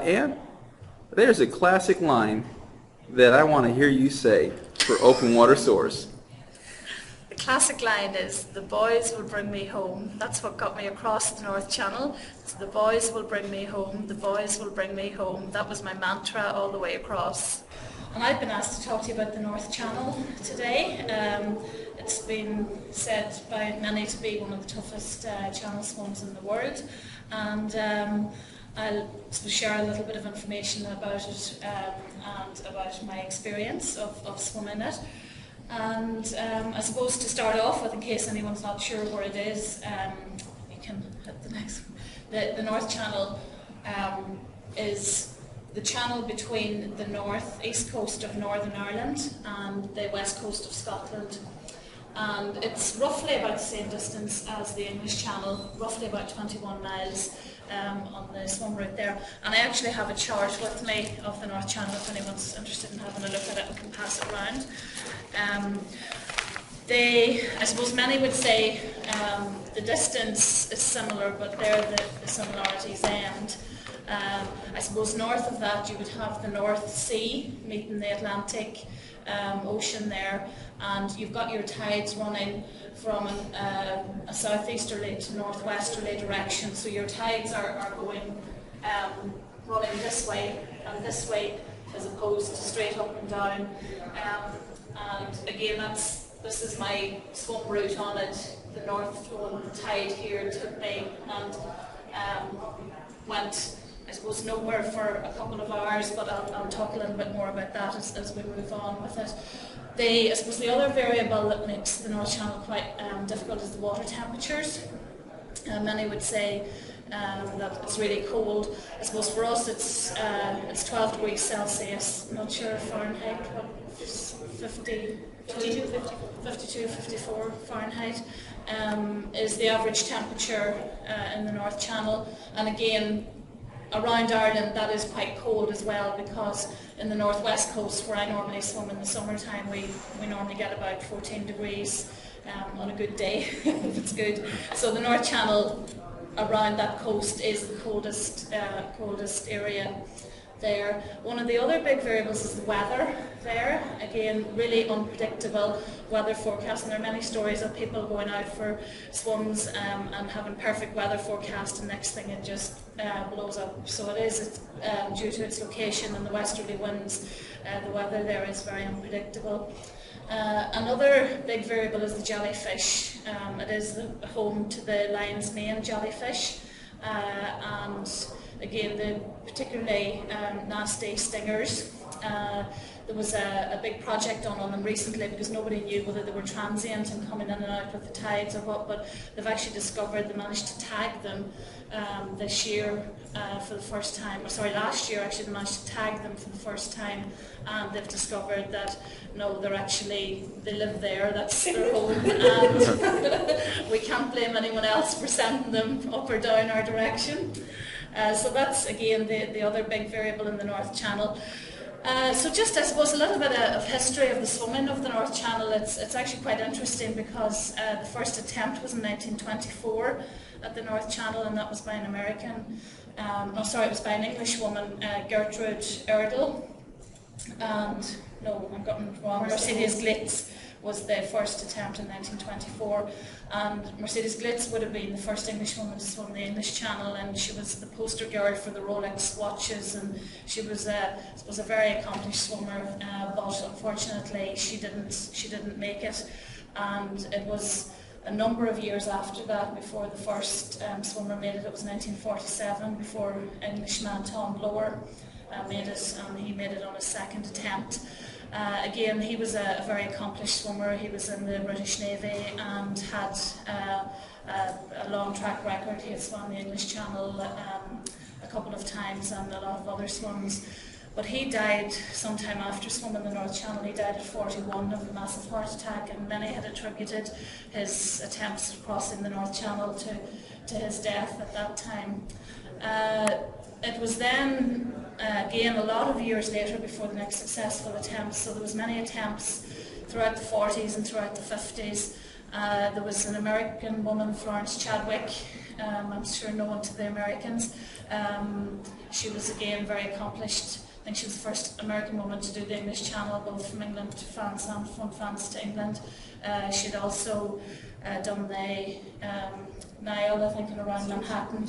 And there's a classic line that I want to hear you say for open water source. The classic line is, "The boys will bring me home." That's what got me across the North Channel. So the boys will bring me home, the boys will bring me home. That was my mantra all the way across. And I've been asked to talk to you about the North Channel today. It's been said by many to be one of the toughest channel swans in the world. And I'll share a little bit of information about it and about my experience of swimming it. And I suppose to start off with, in case anyone's not sure where it is, you can hit the next one. The North Channel is the channel between the east coast of Northern Ireland and the west coast of Scotland. And it's roughly about the same distance as the English Channel, roughly about 21 miles on the swim route there. And I actually have a chart with me of the North Channel if anyone's interested in having a look at it. I can pass it around. I suppose many would say the distance is similar, but there the similarities end. I suppose north of that you would have the North Sea meeting the Atlantic Ocean there, and you've got your tides running from a southeasterly to northwesterly direction, so your tides are going running this way and this way as opposed to straight up and down. And again, this is my swim route on it. The north flowing tide here took me and went, I suppose, nowhere for a couple of hours, but I'll talk a little bit more about that as we move on with it. I suppose the other variable that makes the North Channel quite difficult is the water temperatures. Many would say that it's really cold. I suppose for us it's 12 degrees Celsius, I'm not sure Fahrenheit, what, 52, 54 Fahrenheit is the average temperature in the North Channel. And again, around Ireland that is quite cold as well, because in the northwest coast where I normally swim in the summertime we normally get about 14 degrees on a good day if it's good. So the North Channel around that coast is the coldest area there. One of the other big variables is the weather there. Again, really unpredictable weather forecast, and there are many stories of people going out for swims and having perfect weather forecast, and next thing it just blows up. So it's due to its location and the westerly winds, the weather there is very unpredictable. Another big variable is the jellyfish. It is the home to the lion's mane jellyfish, and again the particularly nasty stingers. There was a big project done on them recently because nobody knew whether they were transient and coming in and out with the tides or what, but they've actually discovered they managed to tag them this year for the first time, or sorry, last year actually they managed to tag them for the first time, and they've discovered that no, they live there, that's their home, and we can't blame anyone else for sending them up or down our direction. So that's again the other big variable in the North Channel. So just, I suppose, a little bit of history of the swimming of the North Channel. It's actually quite interesting because the first attempt was in 1924 at the North Channel, and that was by an American, it was by an English woman, Gertrude Erdl, and no, I'm getting it wrong, Mercedes Glitz was the first attempt in 1924, and Mercedes Glitz would have been the first English woman to swim the English Channel, and she was the poster girl for the Rolex watches, and she was a very accomplished swimmer, but unfortunately she didn't make it, and it was a number of years after that before the first swimmer made it. It was 1947 before Englishman Tom Blower made it, and he made it on his second attempt. Again, he was a very accomplished swimmer. He was in the British Navy and had a long track record. He had swum the English Channel a couple of times and a lot of other swims. But he died sometime after swimming the North Channel. He died at 41 of a massive heart attack, and many had attributed his attempts at crossing the North Channel to his death at that time. It was then, again, a lot of years later before the next successful attempt. So there was many attempts throughout the 40s and throughout the 50s. There was an American woman, Florence Chadwick, I'm sure known to the Americans. She was again very accomplished. I think she was the first American woman to do the English Channel, both from England to France and from France to England. She'd also done the Nile, I think, and around Manhattan,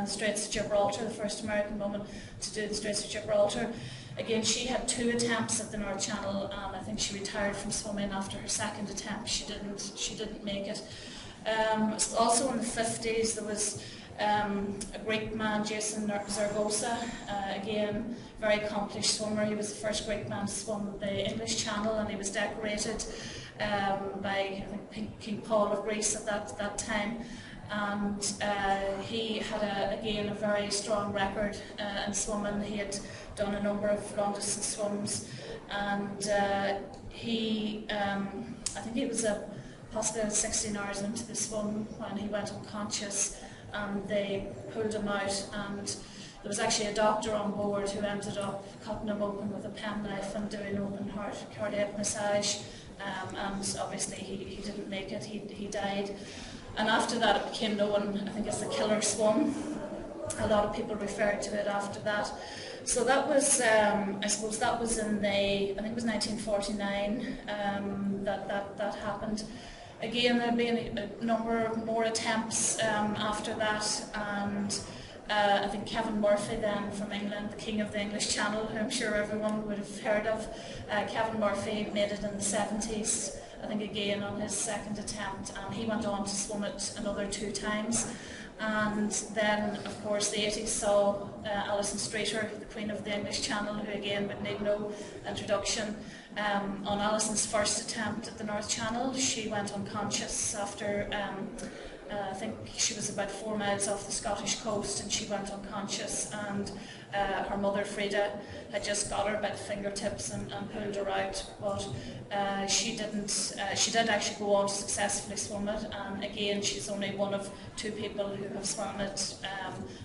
Straits of Gibraltar, the first American woman to do the Straits of Gibraltar. Again, she had 2 attempts at the North Channel, and I think she retired from swimming after her second attempt. She didn't make it. Also in the 50s, there was a Greek man, Jason Zaragoza, again, very accomplished swimmer. He was the first Greek man to swim the English Channel, and he was decorated by, I think, King Paul of Greece at that time. And he had, again, a very strong record in swimming. He had done a number of long-distance swims, and I think he was possibly 16 hours into the swim when he went unconscious, and they pulled him out, and there was actually a doctor on board who ended up cutting him open with a penknife and doing open heart cardiac massage, and obviously he didn't make it, he died. And after that it became known, I think, as the killer swim. A lot of people referred to it after that. So that was, I suppose that was in I think it was 1949 that happened. Again, there have been a number more attempts after that, and I think Kevin Murphy then from England, the king of the English Channel, who I'm sure everyone would have heard of. Kevin Murphy made it in the 70s, I think, again on his second attempt, and he went on to swim it another 2 times. And then, of course, the 80s saw Alison Streeter, the Queen of the English Channel, who again would need no introduction. On Alison's first attempt at the North Channel, she went unconscious after, I think she was about 4 miles off the Scottish coast, and she went unconscious, and her mother Frida had just got her by the fingertips and pulled her out, but she didn't. She did actually go on to successfully swim it, and again she's only one of 2 people who have swum it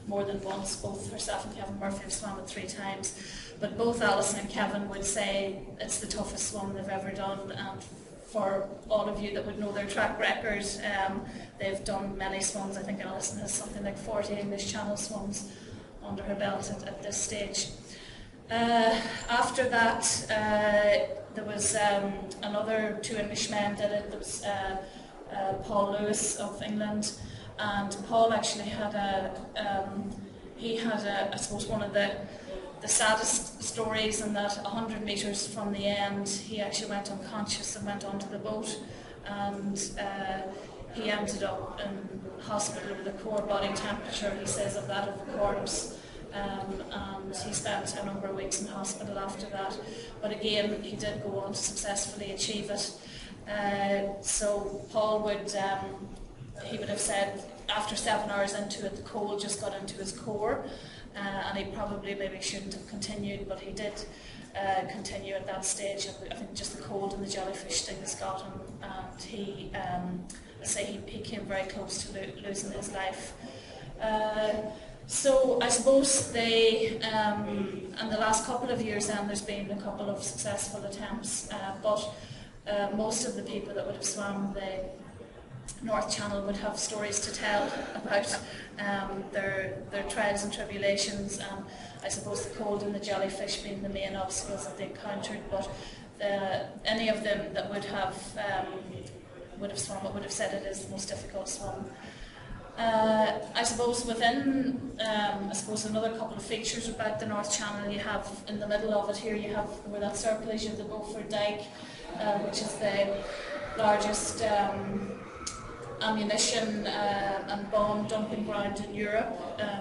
more than once. Both herself and Kevin Murphy have swum it 3 times, but both Alison and Kevin would say it's the toughest swim they've ever done. And for all of you that would know their track record, they've done many swims. I think Alison has something like 40 English Channel swims under her belt at this stage. After that, there was another 2 Englishmen did it. There was Paul Lewis of England, and Paul actually had I suppose one of the saddest stories, in that 100 metres from the end he actually went unconscious and went onto the boat, and he ended up in hospital with a core body temperature, he says, of that of a corpse, and he spent a number of weeks in hospital after that. But again, he did go on to successfully achieve it. So Paul would have said after 7 hours into it, the cold just got into his core, and he probably maybe shouldn't have continued, but he did continue at that stage. I think just the cold and the jellyfish stings got him, and he came very close to losing his life. So I suppose in the last couple of years then, there's been a couple of successful attempts, but most of the people that would have swum the North Channel would have stories to tell about their trials and tribulations, and I suppose the cold and the jellyfish being the main obstacles that they encountered. But any of them that would have swum it would have said it is the most difficult swim. I suppose within, another couple of features about the North Channel, you have in the middle of it here, you have where that circle is, you have the Beaufort Dyke, which is the largest ammunition and bomb dumping ground in Europe.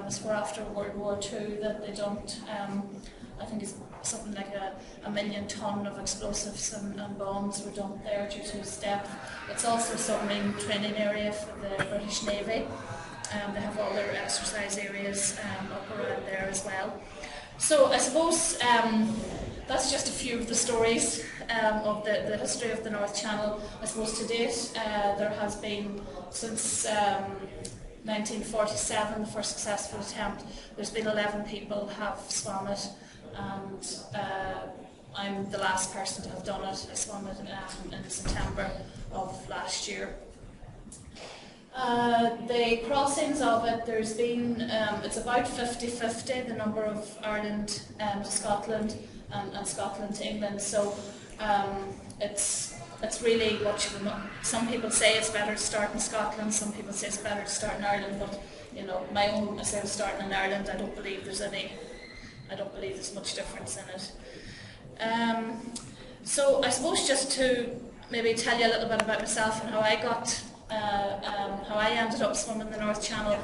It's where after World War II that they dumped, I think it's something like a million tonne of explosives and bombs were dumped there due to its depth. It's also a submarine training area for the British Navy. They have all their exercise areas up around there as well. So I suppose that's just a few of the stories of the history of the North Channel. I suppose to date there has been, since 1947, the first successful attempt, there's been 11 people have swum it, and I'm the last person to have done it. I swam it in September of last year. The crossings of it, there's been, it's about 50-50, the number of Ireland to Scotland and Scotland to England. So it's really what you know. Some people say it's better to start in Scotland, some people say it's better to start in Ireland, but you know, my own, I say I'm starting in Ireland. I don't believe there's much difference in it. So I suppose just to maybe tell you a little bit about myself and how I got, how I ended up swimming the North Channel.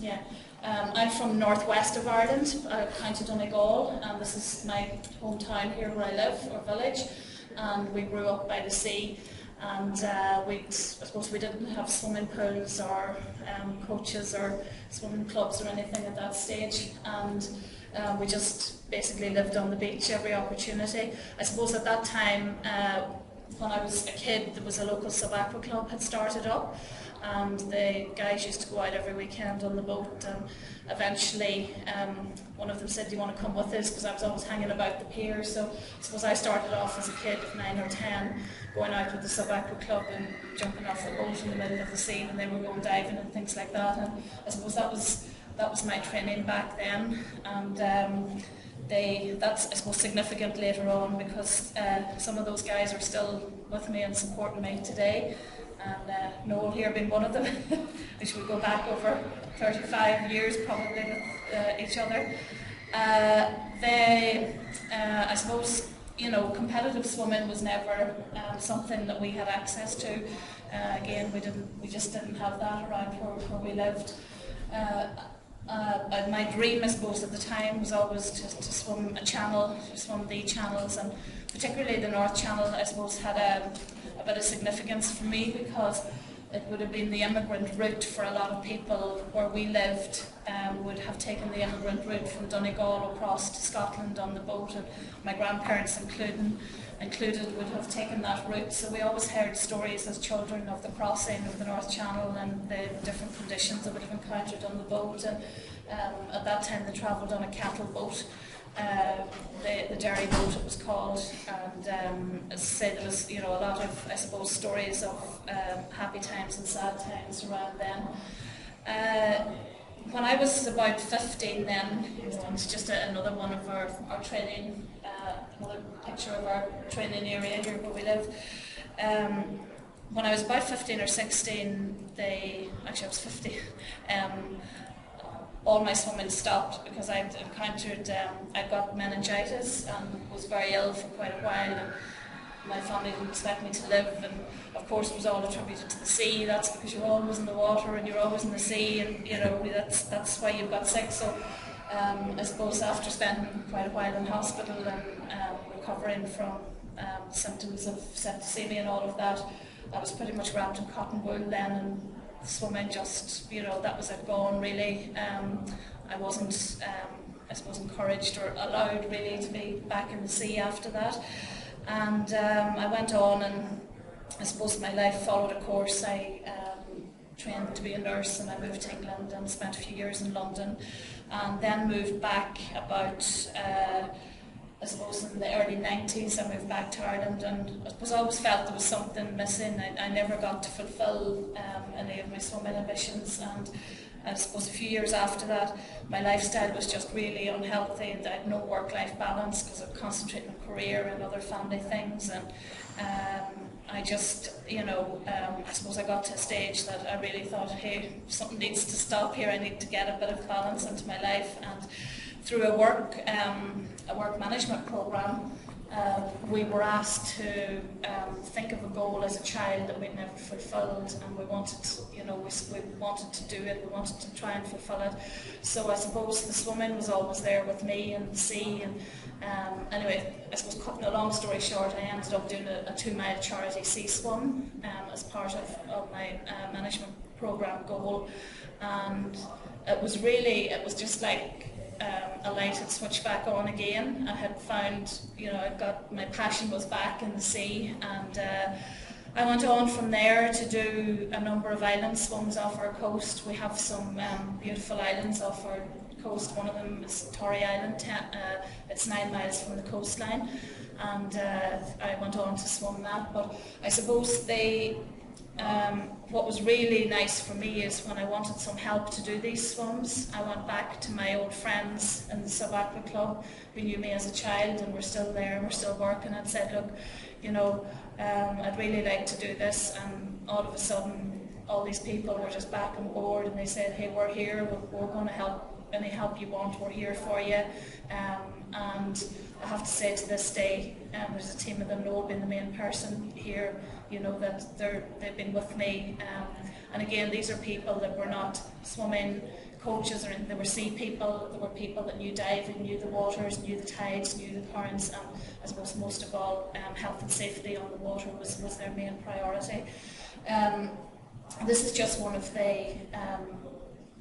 Yeah. I'm from northwest of Ireland, County Donegal, and this is my hometown here where I live, or village, and we grew up by the sea, and I suppose we didn't have swimming pools or coaches or swimming clubs or anything at that stage, and we just basically lived on the beach every opportunity. I suppose at that time, when I was a kid, there was a local sub-aqua club had started up, and the guys used to go out every weekend on the boat, and eventually one of them said, do you want to come with us, because I was always hanging about the pier. So I suppose I started off as a kid of 9 or 10, going out with the sub-aqua club and jumping off the boat in the middle of the sea, and they were going diving and things like that, and I suppose that was my training back then, and that's I suppose significant later on, because some of those guys are still with me and supporting me today, and Noel here being one of them, which we go back over 35 years probably with each other. I suppose, you know, competitive swimming was never something that we had access to. Again, we just didn't have that around where we lived. My dream, I suppose, at the time was always to swim a channel, to swim the channels, and particularly the North Channel, I suppose, had a bit of significance for me, because it would have been the immigrant route for a lot of people where we lived, would have taken the immigrant route from Donegal across to Scotland on the boat, and my grandparents included would have taken that route. So we always heard stories as children of the crossing of the North Channel and the different conditions that would have encountered on the boat. And at that time they travelled on a cattle boat, the dairy boat it was called, and as I say, there was, you know, a lot of, I suppose, stories of happy times and sad times around then. When I was about 15 then, it's just another one of our training, another picture of our training area here where we live. When I was about 15 or 16, actually I was 50, all my swimming stopped because I'd encountered, I got meningitis and was very ill for quite a while, and my family didn't expect me to live, and of course it was all attributed to the sea. That's because you're always in the water and you're always in the sea, and you know, that's why you got sick. So I suppose after spending quite a while in hospital and recovering from symptoms of septicemia and all of that, I was pretty much wrapped in cotton wool then, and swimming just, you know, that was it, gone really. I wasn't, I suppose, encouraged or allowed really to be back in the sea after that. And I went on, and I suppose my life followed a course. I trained to be a nurse, and I moved to England and spent a few years in London, and then moved back about, I suppose in the early 90s, I moved back to Ireland, and I suppose I always felt there was something missing. I never got to fulfil any of my swimming ambitions, and I suppose a few years after that, my lifestyle was just really unhealthy, and I had no work-life balance because I was concentrating on career and other family things, and I just, you know, I suppose I got to a stage that I really thought, hey, something needs to stop here, I need to get a bit of balance into my life. And through a work management program, we were asked to think of a goal as a child that we'd never fulfilled, and we wanted to, you know, we wanted to do it, we wanted to try and fulfill it. So I suppose the swimming was always there with me, and the sea, and anyway, I suppose cutting a long story short, I ended up doing a 2-mile charity sea swim as part of my management program goal, and it was just like a light had switched back on again. I had found, you know, my passion was back in the sea, and I went on from there to do a number of island swims off our coast. We have some beautiful islands off our coast. One of them is Torrey Island. It's 9 miles from the coastline, and I went on to swim that. But I suppose what was really nice for me is when I wanted some help to do these swims, I went back to my old friends in the Sub-Aqua Club who knew me as a child and were still there and were still working, and said, look, you know, I'd really like to do this. And all of a sudden all these people were just back on board, and they said, hey, we're here, we're going to help. Any help you want, we're here for you. And I have to say, to this day, there's a team of them, Noel being the main person here, you know, that they've been with me. And again, these are people that were not swimming coaches, or they were sea people. They were people that knew diving, knew the waters, knew the tides, knew the currents, and I suppose most of all, health and safety on the water was their main priority. This is just one of the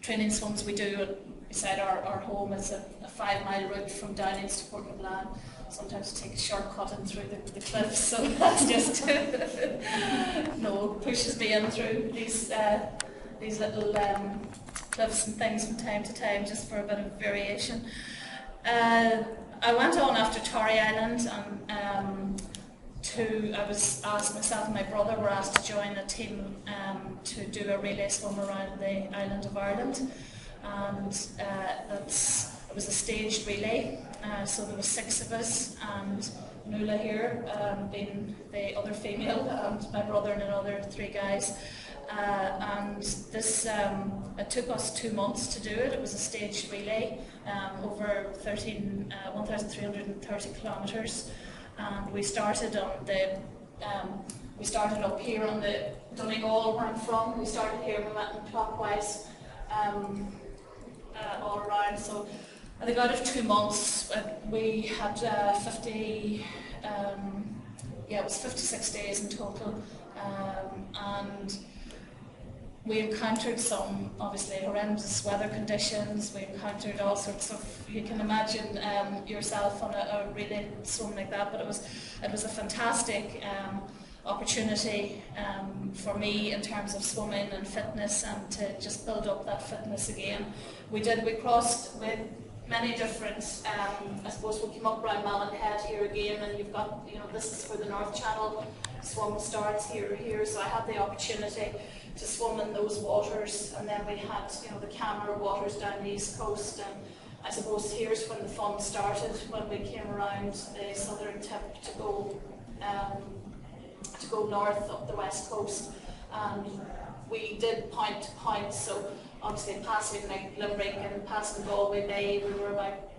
training swims we do beside our home. It's a 5-mile route from Downings to Portpatrick. Sometimes we take a shortcut in through the cliffs, so that's just no, pushes me in through these little cliffs and things from time to time, just for a bit of variation. I went on after Torrey Island, and I was asked, myself and my brother were asked to join a team to do a relay swim around the island of Ireland. And it was a staged relay, so there were 6 of us, and Nuala here being the other female, and my brother and another 3 guys. And this, it took us 2 months to do it. It was a staged relay over 1,330 kilometres, and we started on we started up here on the Donegal, where I'm from. We started here, we went in clockwise. All around. So I think out of 2 months we had 56 days in total, and we encountered some obviously horrendous weather conditions. We encountered all sorts of, you can imagine yourself on a relay swim like that, but it was a fantastic opportunity for me in terms of swimming and fitness, and to just build up that fitness again. We crossed with many different, I suppose we came up around Malin Head here again, and you've got, you know, this is where the North Channel swim starts here, so I had the opportunity to swim in those waters, and then we had, you know, the Camera waters down the east coast, and I suppose here's when the fun started, when we came around the southern tip to go north up the west coast, and we did point to point, so obviously passing like Limerick and passing Galway Bay, we were about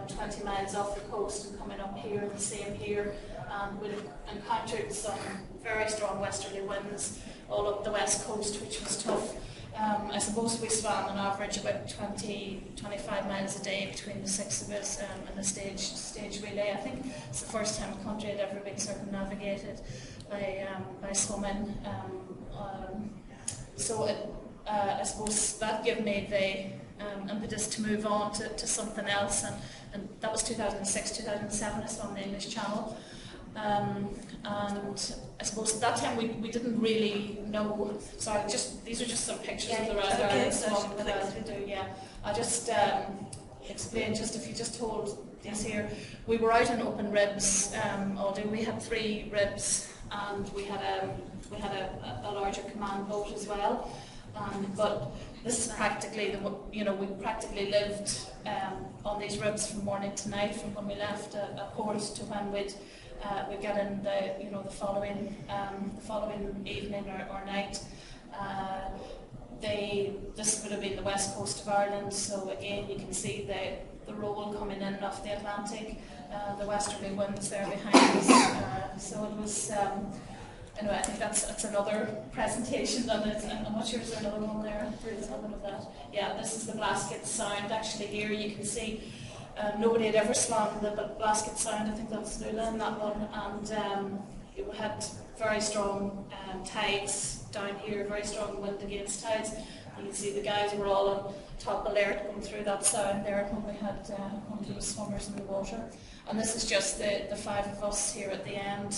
20 miles off the coast, and coming up here, and the same here, and we encountered some very strong westerly winds all up the west coast, which was tough. I suppose we swam on average about 20-25 miles a day between the 6 of us, in the stage relay. I think it's the first time the country had ever been circumnavigated by swimming. So I suppose that gave me the impetus to move on to something else, and that was 2006, 2007 I swam the English Channel. And I suppose at that time we didn't really know. Sorry, these are just some pictures of the Round Island swim that I do. Yeah, I just explain. If you just hold these here, we were out in open ribs all day. We had 3 ribs, and we had a larger command boat as well. But this is practically we practically lived on these ribs from morning to night, from when we left a port to when we'd get in the following evening or night. This would have been the west coast of Ireland, so again you can see the roll coming in off the Atlantic, the westerly winds there behind us. So it was. Anyway, I think that's another presentation done. I'm not sure, is there another one there? There is another of that. Yeah, this is the Blasket Sound. Actually, here you can see nobody had ever swam the Blasket Sound. I think that's Nuala in that one. And it had very strong tides down here, very strong wind against tides. You can see the guys were all on top alert going through that sound there when we had 100 swimmers in the water. And this is just the 5 of us here at the end.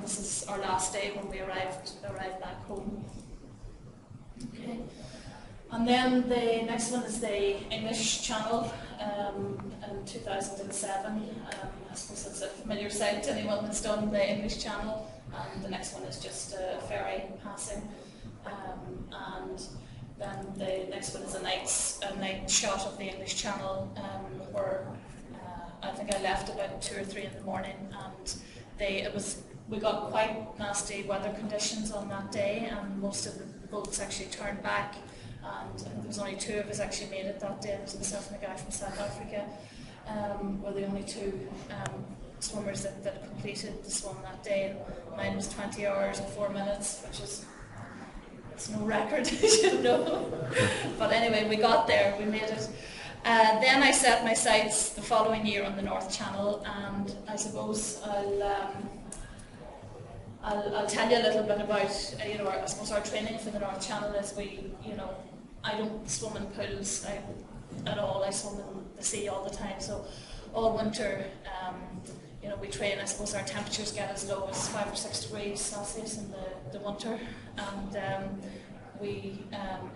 This is our last day when we arrived back home. Okay. And then the next one is the English Channel in 2007. I suppose it's a familiar sight to anyone that's done the English Channel. and the next one is just a ferry passing, and then the next one is a night shot of the English Channel, where I think I left about 2 or 3 in the morning, and we got quite nasty weather conditions on that day, and most of the boats actually turned back, and I think there was only 2 of us actually made it that day. It was myself and a guy from South Africa, were the only 2 swimmers that completed the swim that day. Mine was 20 hours and 4 minutes, which is no record, you know. But anyway, we got there, we made it. Then I set my sights the following year on the North Channel, and I suppose I'll tell you a little bit about, I suppose our training for the North Channel is I don't swim in pools at all. I swim in the sea all the time. So all winter, we train. I suppose our temperatures get as low as 5 or 6 degrees Celsius in the winter, and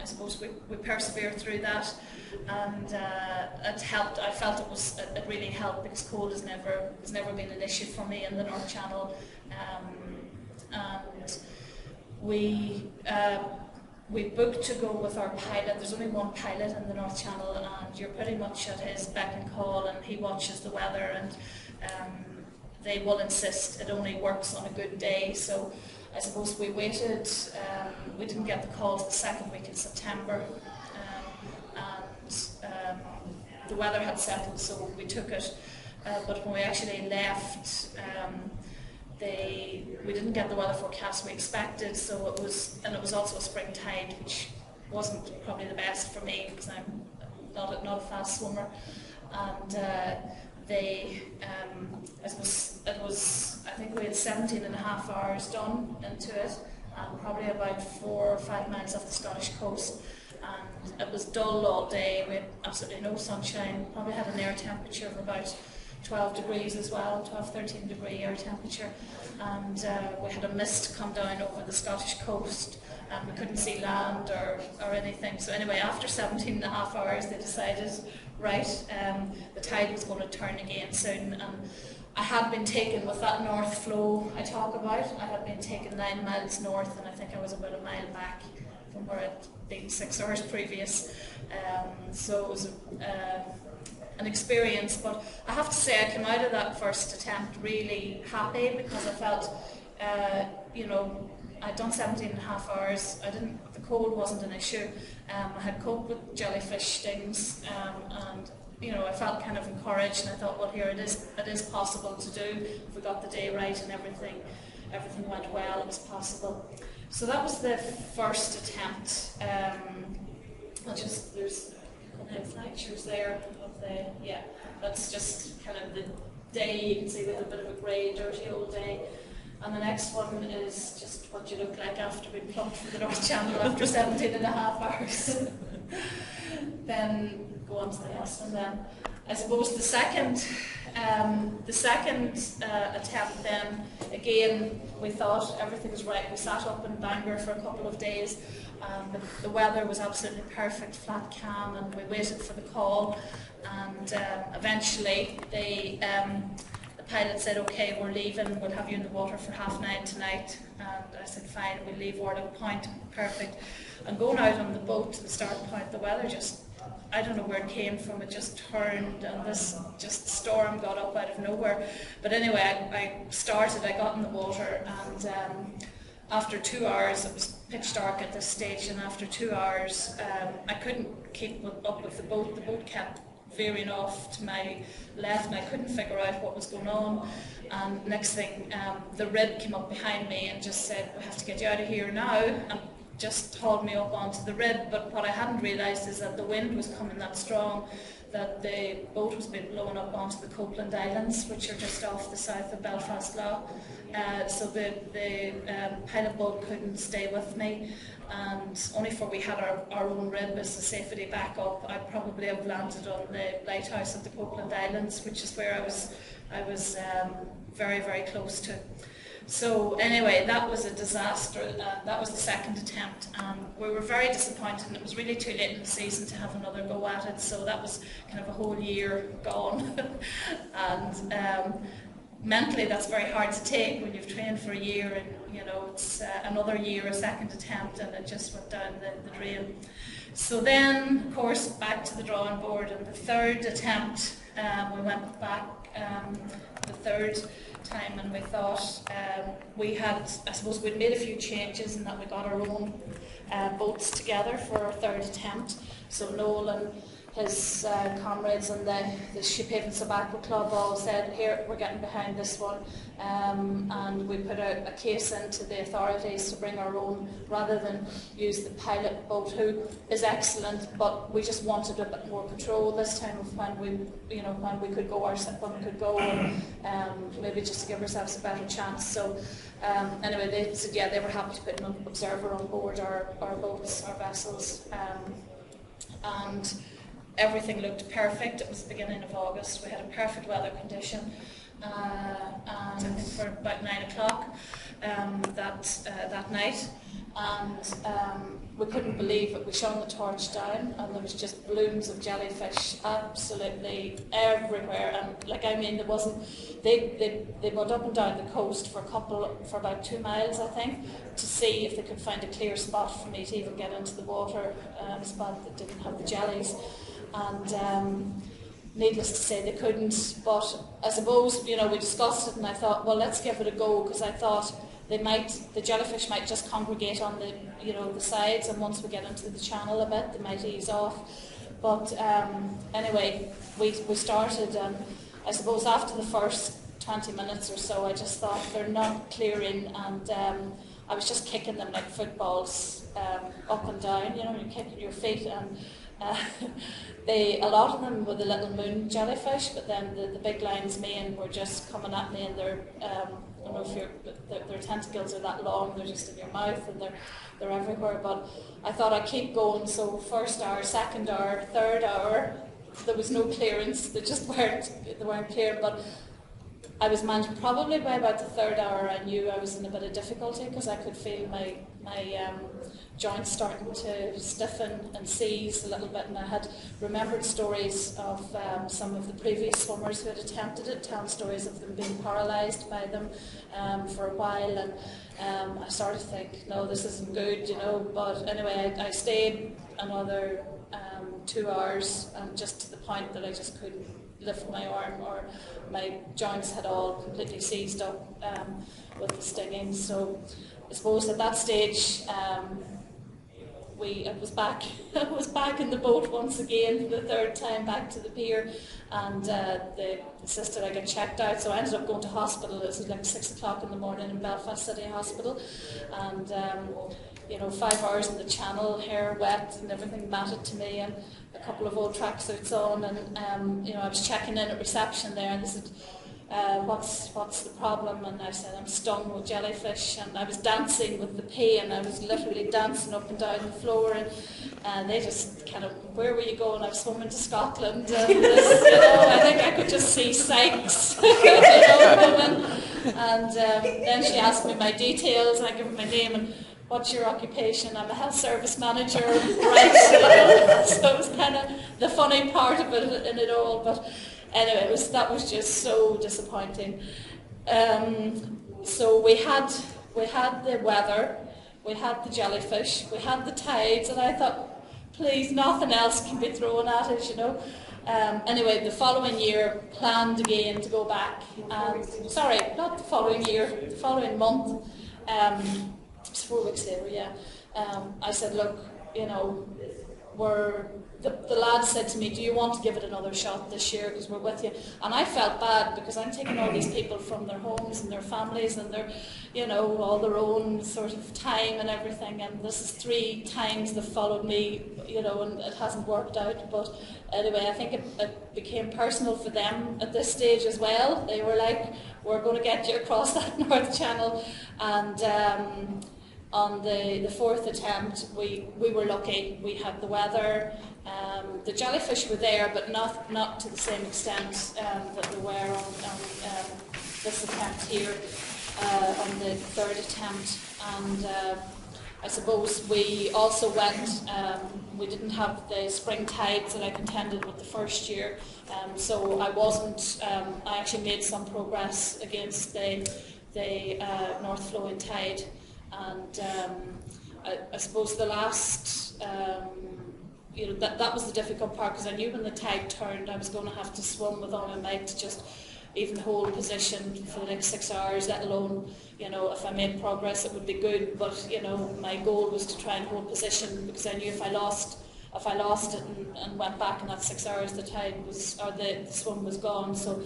I suppose we persevered through that, and it helped. I felt it really helped, because cold has never been an issue for me in the North Channel, and we booked to go with our pilot. There's only one pilot in the North Channel, and you're pretty much at his beck and call, and he watches the weather, and they will insist it only works on a good day. So I suppose we waited. We didn't get the calls the second week in September, and the weather had settled, so we took it. But when we actually left, we didn't get the weather forecast we expected. So it was also a spring tide, which wasn't probably the best for me, because I'm not a fast swimmer, and I think we had 17 and a half hours done into it, and probably about 4 or 5 miles off the Scottish coast, and it was dull all day. We had absolutely no sunshine, probably had an air temperature of about 12 degrees as well, 13 degree air temperature, and we had a mist come down over the Scottish coast, and we couldn't see land or anything. So anyway, after 17 and a half hours, they decided, right, the tide was going to turn again soon, and I had been taken with that north flow I talk about. I had been taken 9 miles north, and I think I was about a mile back from where I'd been 6 hours previous. So it was an experience, but I have to say I came out of that first attempt really happy, because I felt, I'd done 17 and a half hours. The cold wasn't an issue. I had coped with jellyfish stings, and I felt kind of encouraged, and I thought, well, here it is possible to do. If we got the day right and everything went well, it was possible. So that was the first attempt. There's pictures there of that's just kind of the day. You can see we had a bit of a grey, dirty old day. And the next one is just what you look like after being plumped from the North Channel after 17 and a half hours. Then go on to the next one then. I suppose the second attempt then, again, we thought everything was right. We sat up in Bangor for a couple of days. The weather was absolutely perfect, flat calm, and we waited for the call, and eventually the pilot said, okay, we're leaving, we'll have you in the water for 9:30 tonight. And I said, fine, we'll leave Warlock Point, perfect. And going out on the boat to the start point, the weather just, I don't know where it came from, it just turned, and this just storm got up out of nowhere. But anyway, I got in the water, and after 2 hours, it was pitch dark at this stage, and after 2 hours, I couldn't keep up with the boat. The boat kept veering off to my left, and I couldn't figure out what was going on. And next thing, the rib came up behind me and just said, we have to get you out of here now, and just hauled me up onto the rib. But what I hadn't realised is that the wind was coming that strong that the boat was being blown up onto the Copeland Islands, which are just off the south of Belfast. So the pilot boat couldn't stay with me, and only for we had our own rib as a safety backup, I'd probably have landed on the lighthouse at the Copeland Islands, which is where I was very, very close to. So anyway, that was a disaster. That was the second attempt. We were very disappointed, and it was really too late in the season to have another go at it, so that was kind of a whole year gone. And mentally that's very hard to take when you've trained for a year, and you know it's another year, a second attempt, and it just went down the drain. So then, of course, back to the drawing board, and the third attempt, we went back the third time, and we thought we had, I suppose we'd made a few changes in that we got our own boats together for our third attempt. So Noel and his comrades and the Sheephaven Tobacco Club all said, here, we're getting behind this one, and we put out a case into the authorities to bring our own, rather than use the pilot boat, who is excellent, but we just wanted a bit more control this time of when we could go, and maybe just to give ourselves a better chance. So anyway, they said, yeah, they were happy to put an observer on board our boats, our vessels, and everything looked perfect. It was the beginning of August. We had a perfect weather condition, and for about 9 o'clock that night, and we couldn't believe it. We shone the torch down, and there was just blooms of jellyfish absolutely everywhere. And like, I mean, there wasn't. They went up and down the coast for about 2 miles, I think, to see if they could find a clear spot for me to even get into the water, a spot that didn't have the jellies. And needless to say, they couldn't. But I suppose, we discussed it, and I thought, well, let's give it a go, because I thought the jellyfish might just congregate on the sides, and once we get into the channel a bit, they might ease off. But anyway, we started, and I suppose after the first 20 minutes or so, I just thought, they're not clearing, and I was just kicking them like footballs up and down. You're kicking your feet, and a lot of them were the little moon jellyfish, but then the big lion's mane were just coming at me, and I don't know if their tentacles are that long, they're just in your mouth, and they're everywhere. But I thought I'd keep going. So first hour, second hour, third hour, there was no clearance. They weren't clear. But I was managing. Probably by about the third hour, I knew I was in a bit of difficulty, because I could feel my joints starting to stiffen and seize a little bit, and I had remembered stories of some of the previous swimmers who had attempted it, telling stories of them being paralysed by them for a while, and I started to think, no, this isn't good, but anyway, I stayed another 2 hours, and just to the point that I just couldn't lift my arm, or my joints had all completely seized up with the stinging. So I suppose at that stage, I was back in the boat once again for the third time, back to the pier, and they insisted I get checked out. So I ended up going to hospital. It was like 6 o'clock in the morning in Belfast City Hospital, and 5 hours in the channel, hair wet and everything matted to me, and a couple of old tracksuits on, and I was checking in at reception there, and they said, what's the problem? And I said, I'm stung with jellyfish, and I was dancing with the pain. I was literally dancing up and down the floor, and they just kind of, where were you going? I was swimming to Scotland, and I think I could just see Sykes, coming. And then she asked me my details, and I gave her my name, and what's your occupation? I'm a health service manager, right? So it was kind of the funny part of it in it all, but anyway, that was just so disappointing. So we had the weather, we had the jellyfish, we had the tides, and I thought, please, nothing else can be thrown at us, Anyway, the following year, planned again to go back. Sorry, not the following year, the following month. It was 4 weeks later, yeah. I said, look, the lad said to me, do you want to give it another shot this year, because we're with you? And I felt bad, because I'm taking all these people from their homes and their families and their, all their own sort of time and everything, and this is 3 times they've followed me, and it hasn't worked out. But anyway, I think it became personal for them at this stage as well. They were like, we're going to get you across that North Channel. And on the 4th attempt, we were lucky. We had the weather. The jellyfish were there, but not to the same extent that they were on this attempt here, on the 3rd attempt. And I suppose we also went We didn't have the spring tides that I contended with the first year, so I wasn't. I actually made some progress against the north flowing tide, and I suppose the last. That was the difficult part, because I knew when the tide turned I was going to have to swim with all my might to just even hold position for the next 6 hours, let alone, if I made progress it would be good, but, my goal was to try and hold position, because I knew if I lost it and went back in that 6 hours, the swim was gone. So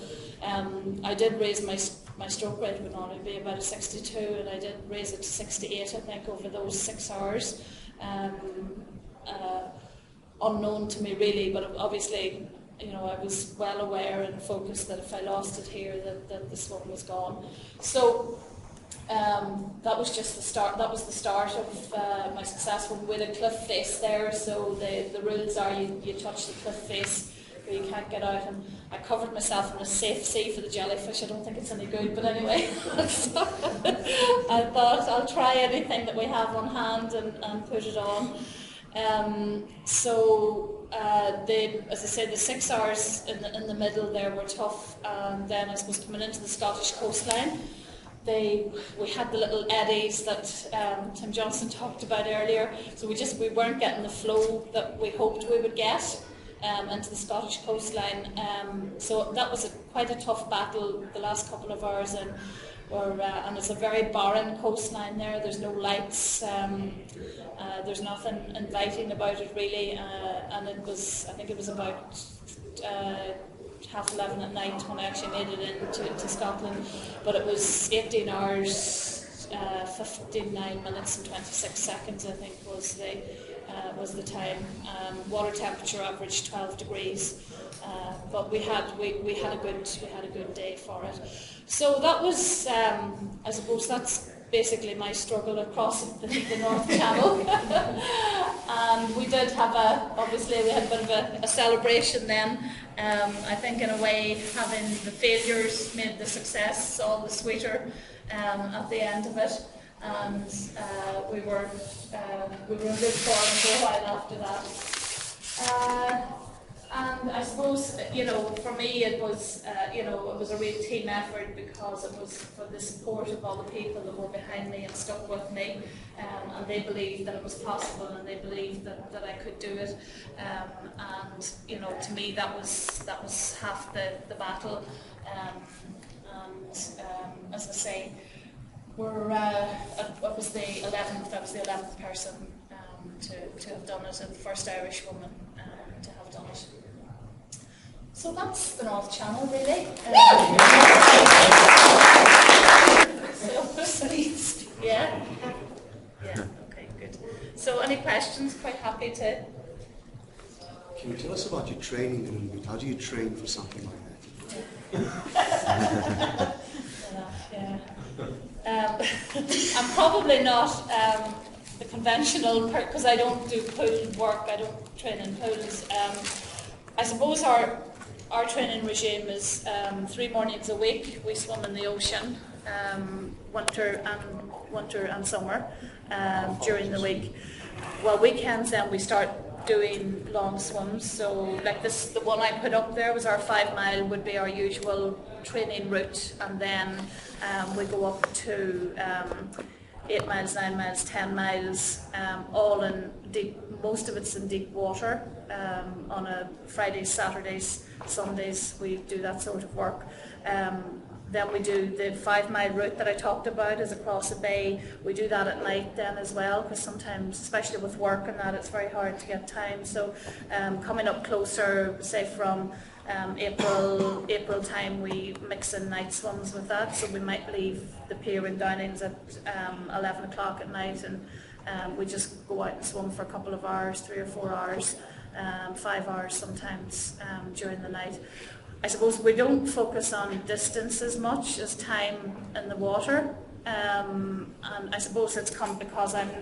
I did raise my stroke rate would normally be about a 62, and I did raise it to 68, I think, over those 6 hours. Unknown to me really, but obviously, I was well aware and focused that if I lost it here, that the swim was gone. So that was just the start. That was the start of my successful with a cliff face there. So the rules are you touch the cliff face, or you can't get out. And I covered myself in a safe sea for the jellyfish. I don't think it's any good, but anyway, so I thought I'll try anything that we have on hand and put it on. As I said, the 6 hours in the middle there were tough, and then I suppose coming into the Scottish coastline, we had the little eddies that Tim Johnson talked about earlier, so we weren't getting the flow that we hoped we would get into the Scottish coastline, so that was quite a tough battle the last couple of hours, and it's a very barren coastline there. There's no lights, there's nothing inviting about it really, and I think it was about 11:30 at night when I actually made it into Scotland, but it was 18 hours, 59 minutes and 26 seconds, I think, was the time. Water temperature averaged 12 degrees, but we had a good day for it. So that was, I suppose, that's basically my struggle across the North Channel. And we did have obviously we had a bit of a celebration then. I think in a way having the failures made the success all the sweeter at the end of it. And we were in good form for a while after that. And I suppose, for me it was, it was a real team effort, because it was for the support of all the people that were behind me and stuck with me, and they believed that it was possible, and they believed that I could do it, and to me that was half the battle, and as I say, I was the 11th person to have done it, and the first Irish woman to have done it. So that's the North Channel, really. Yeah. Okay, good. So, any questions? Quite happy to. Can you tell us about your training a little bit? How do you train for something like that? I'm probably not the conventional, because I don't do pool work. I don't train in pools. I suppose our training regime is 3 mornings a week. We swim in the ocean, winter and summer, during the week. Well, weekends then we start doing long swims. So like the one I put up there was our 5 mile, would be our usual training route, and then we go up to 8 miles, 9 miles, 10 miles, all in deep, most of it's in deep water. On a Fridays, Saturdays, Sundays, we do that sort of work. Then we do the 5 mile route that I talked about, is across a bay. We do that at night then as well, because sometimes, especially with work and that, it's very hard to get time. So coming up closer, say from April time, we mix in night swims with that. So we might leave the pier in Downings at 11 o'clock at night, and we just go out and swim for a couple of hours, 3 or 4 hours, 5 hours sometimes during the night. I suppose we don't focus on distance as much as time in the water, and I suppose it's come because I've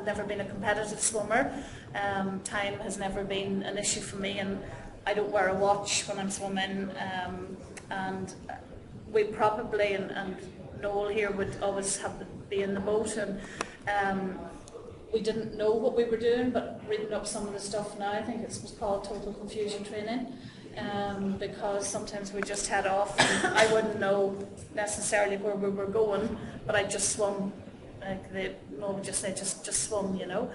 never been a competitive swimmer. Time has never been an issue for me, and I don't wear a watch when I'm swimming, and we probably, and Noel here would always have to be in the boat, and we didn't know what we were doing, but reading up some of the stuff now, I think it was called total confusion training, because sometimes we just head off and I wouldn't know necessarily where we were going, but I just swum, like just say just swum, you know.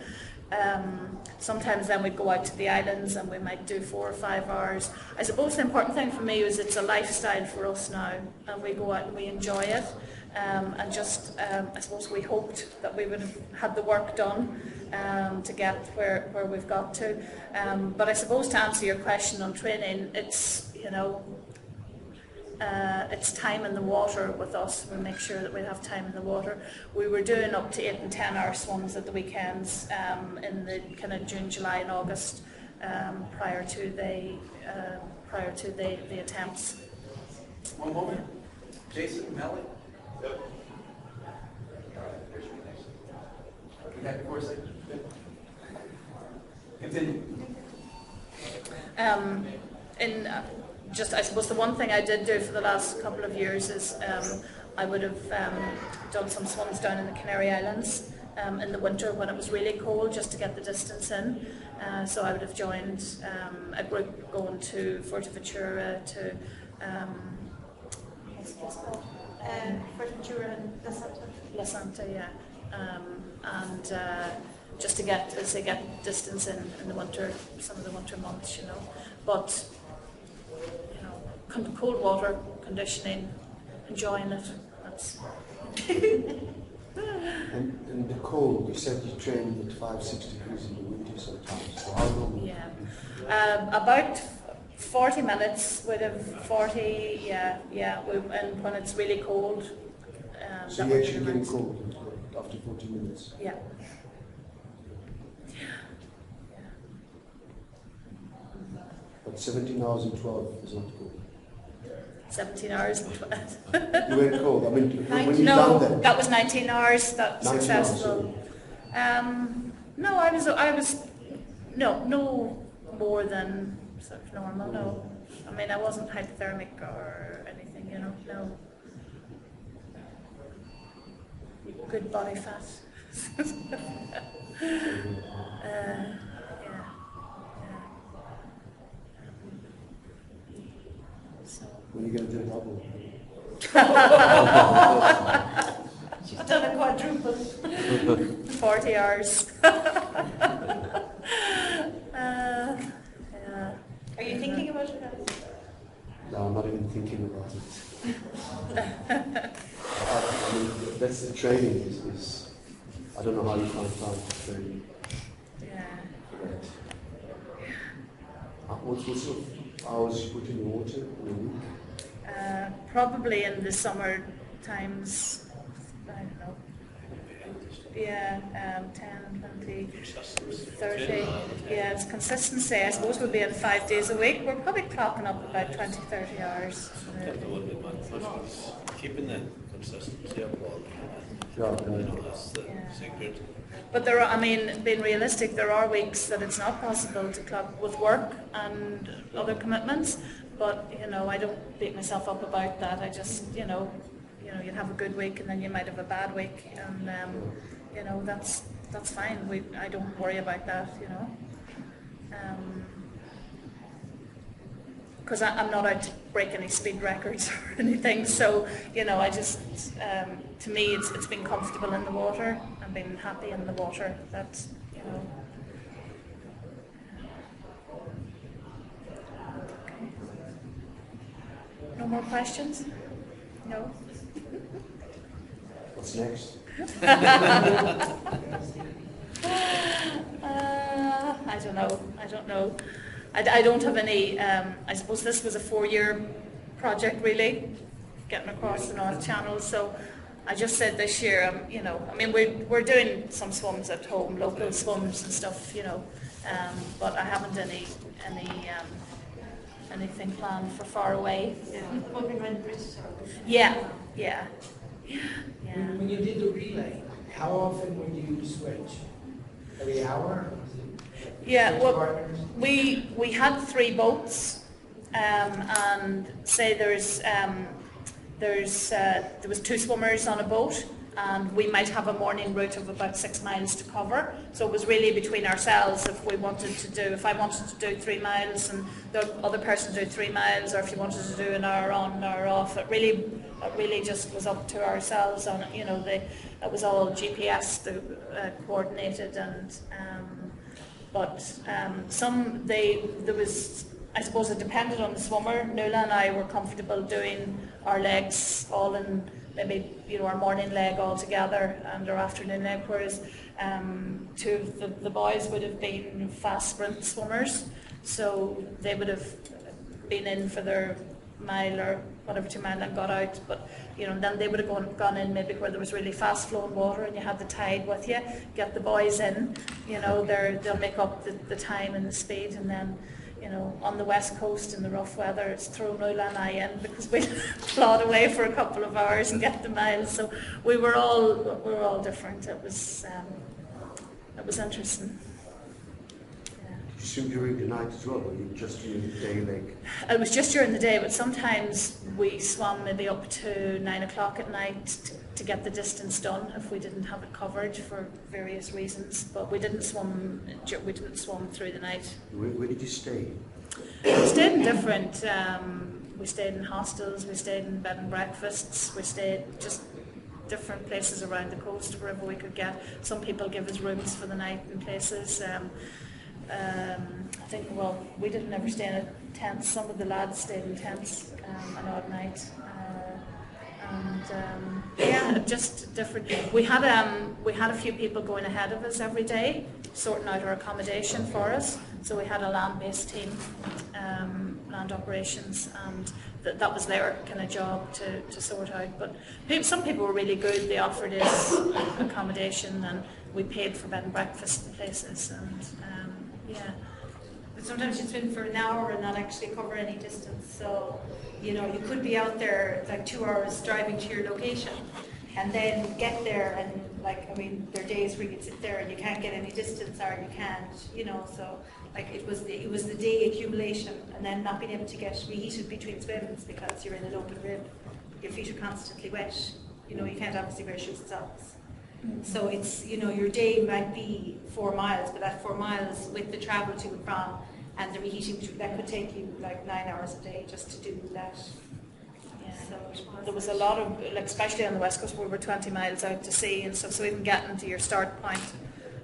Sometimes then we'd go out to the islands and we might do 4 or 5 hours. I suppose the important thing for me is it's a lifestyle for us now, and we go out and we enjoy it, and just I suppose we hoped that we would have had the work done to get where we've got to. But I suppose to answer your question on training, it's, you know, it's time in the water with us. We make sure that we have time in the water. We were doing up to 8 and 10 hour swims at the weekends in the kind of June, July and August prior to the attempts. One moment. Jason, Melly? Yep. We got 4 seconds. Continue. Just, I suppose the one thing I did do for the last couple of years is I would have done some swims down in the Canary Islands in the winter when it was really cold, just to get the distance in. So I would have joined a group going to Portpatrick to what's the place called? Portpatrick and La Santa, yeah. And just to get distance in the winter, some of the winter months, you know. But you know, cold water, conditioning, enjoying it. That's. And the cold, you said you trained at 5-6 degrees in the winter sometimes. So how long? Yeah, about 40 minutes. We'd have 40. Yeah. And when it's really cold. So you're actually getting cold after 40 minutes. Yeah. But 17 hours and 12 is not cold. 17 hours. You went cold. I mean, when you No, done that was 19 hours. That 19 successful. No, I was no more than sort of normal. No, I mean I wasn't hypothermic or anything. You know, no. Good body fat. Yeah. So. When are you going to do a double? She's done a quadruple. 40 hours. Yeah. Are you thinking about it? No, I'm not even thinking about it. I mean, that's the training is I don't know how you find time to train Yeah. for that. What sort of hours you put in the water in a week? Probably in the summer times, I don't know. Yeah, 10, 20, 30. Yeah, it's consistency. I suppose we'll be in 5 days a week. We're probably clocking up about 20, 30 hours. Keeping the consistency up all that's the secret. But there are, I mean, being realistic, there are weeks that it's not possible to clock with work and other commitments. But you know, I don't beat myself up about that. I just, you know, you'd have a good week and then you might have a bad week, and you know, that's fine. I don't worry about that, you know. Because I'm not out to break any speed records or anything, so you know, I just to me it's been comfortable in the water and been happy in the water. That's, you know. Okay. No more questions? No. What's next? I don't know. I don't have any. I suppose this was a 4-year project, really, getting across the North Channel. So I just said this year, you know, I mean, we're doing some swims at home, local swims and stuff, you know, but I haven't anything planned for far away. Yeah. When you did the relay, how often would you switch? Every hour? Yeah, well, we had 3 boats, and say there was 2 swimmers on a boat, and we might have a morning route of about 6 miles to cover. So it was really between ourselves if I wanted to do 3 miles and the other person do 3 miles, or if you wanted to do an hour on, an hour off. It really just was up to ourselves. And it was all GPS coordinated, and there was. I suppose it depended on the swimmer. Nuala and I were comfortable doing our legs all in maybe our morning leg all together and our afternoon leg, whereas two of the boys would have been fast sprint swimmers, so they would have been in for their mile or whatever 2 mile and got out, but then they would have gone in maybe where there was really fast flowing water and you had the tide with you, get the boys in, they'll make up the time and the speed, and then on the west coast in the rough weather, it's thrown Nuala and I in because we plod away for a couple of hours and get the miles. So we were all different. It was interesting. Yeah. Did you swim during the night as well, or you just during the day leg? It was just during the day, but sometimes we swam maybe up to 9 o'clock at night to get the distance done if we didn't have it covered for various reasons. But we didn't swim through the night. Where did you stay? We stayed in different. We stayed in hostels. We stayed in bed and breakfasts. We stayed just different places around the coast wherever we could get. Some people give us rooms for the night in places. I think, we didn't ever stay in tents. Some of the lads stayed in tents an odd night. Just different. We had a few people going ahead of us every day, sorting out our accommodation for us. So we had a land-based team, land operations, and that was their kind of job to sort out. But some people were really good. They offered us accommodation, and we paid for bed and breakfast in places. And But sometimes you swim for an hour and not actually cover any distance. So, you could be out there like 2 hours driving to your location and then get there and there are days where you sit there and you can't get any distance or you can't, so it was the day accumulation and then not being able to get reheated between swims because you're in an open rib. Your feet are constantly wet. You can't obviously wear shoes and socks. So it's, your day might be 4 miles, but that 4 miles with the travel to and from and the reheating, that could take you 9 hours a day just to do that. Yeah. So there was a lot of, especially on the west coast, we were 20 miles out to sea and stuff, so even getting to your start point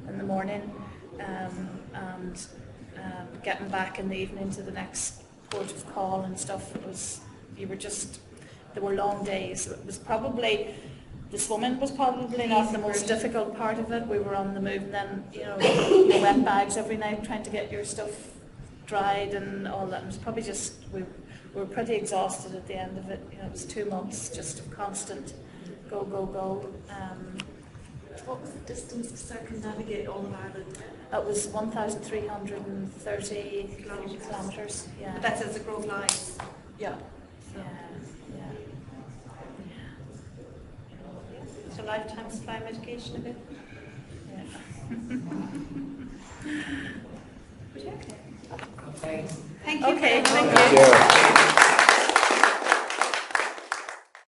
in the morning and getting back in the evening to the next port of call and stuff, there were long days. It was probably, the swimming was probably not the most difficult part of it. We were on the move, and then your wet bags every night trying to get your stuff dried and all that. It was probably just we were pretty exhausted at the end of it. It was 2 months just of constant go. What was the distance to circumnavigate all of Ireland? It was 1,330 kilometres. Yeah. But that's as the crow flies. Yeah. So lifetime supply medication a bit. Yeah. Okay. Thank you. Okay, thank you.